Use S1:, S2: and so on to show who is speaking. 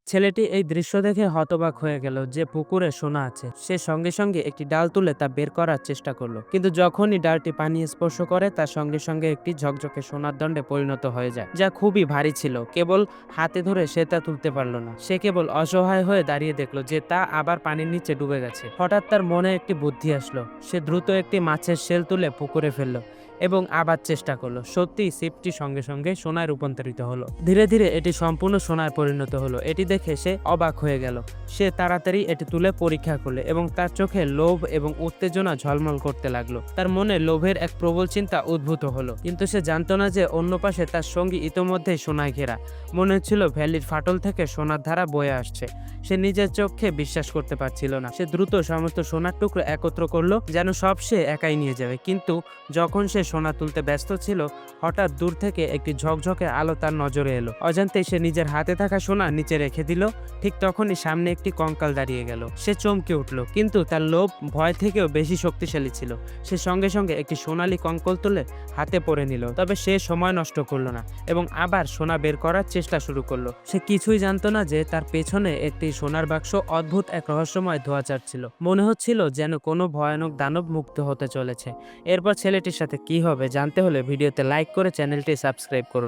S1: ছেলেটি এই দৃশ্য দেখে হতবাক হয়ে গেল যে পুকুরে সোনা আছে। সে সঙ্গে সঙ্গে একটি ডাল তুলে তা বের করার চেষ্টা করলো, কিন্তু যখনই ডালটি পানি স্পর্শ করে তার সঙ্গে সঙ্গে একটি ঝকঝকে সোনার দণ্ডে পরিণত হয়ে যায়, যা খুবই ভারী ছিল। কেবল হাতে ধরে সে তা তুলতে পারলো না। সে কেবল অসহায় হয়ে দাঁড়িয়ে দেখলো যে তা আবার পানির নিচে ডুবে গেছে। হঠাৎ তার মনে একটি বুদ্ধি আসলো। সে দ্রুত একটি মাছের শেল তুলে পুকুরে ফেললো এবং আবার চেষ্টা করলো। সত্যিই ছিপটি সঙ্গে সঙ্গে সোনায় রূপান্তরিত হলো। ধীরে ধীরে এটি সম্পূর্ণ সোনায় পরিণত হলো। এটি দেখে সে অবাক হয়ে গেল। সে তাড়াতাড়ি এটি তুলে পরীক্ষা করলো এবং তার চোখে লোভ এবং উত্তেজনা ঝলমল করতে লাগলো। তার মনে লোভের এক প্রবল চিন্তা উদ্ভূত হলো, কিন্তু সে জানতো না যে অন্য পাশে তার সঙ্গী ইতোমধ্যেই সোনায় ঘেরা। মনে হচ্ছিল ভ্যালির ফাটল থেকে সোনার ধারা বয়ে আসছে। সে নিজের চোখে বিশ্বাস করতে পারছিল না। সে দ্রুত সমস্ত সোনার টুকরো একত্র করলো, যেন সব সে একাই নিয়ে যাবে। কিন্তু যখন সে সোনা তুলতে ব্যস্ত ছিল, হঠাৎ দূর থেকে একটি ঝকঝকে আলো তার নজরে এলো। অজান্তেই সে নিজের হাতে থাকা সোনা নিচে রেখে দিল। ঠিক তখনই সামনে একটি কঙ্কাল দাঁড়িয়ে গেল। সে চমকে উঠল, কিন্তু তার লোভ ভয় থেকেও বেশি শক্তিশালী ছিল। সে সঙ্গে সঙ্গে একটি সোনালী কঙ্কল তুলে হাতে পরে নিল। তবে সে সময় নষ্ট করলো না এবং আবার সোনা বের করার চেষ্টা শুরু করলো। সে কিছুই জানতো না যে তার পেছনে একটি সোনার বাক্স অদ্ভুত এক রহস্যময় ধোঁয়া ছাড়ছিল। মনে হচ্ছিল যেন কোনো ভয়ানক দানব মুক্ত হতে চলেছে। এরপর ছেলেটির সাথে কি হবে জানতে হলে ভিডিওতে লাইক করে চ্যানেলটি সাবস্ক্রাইব করুন।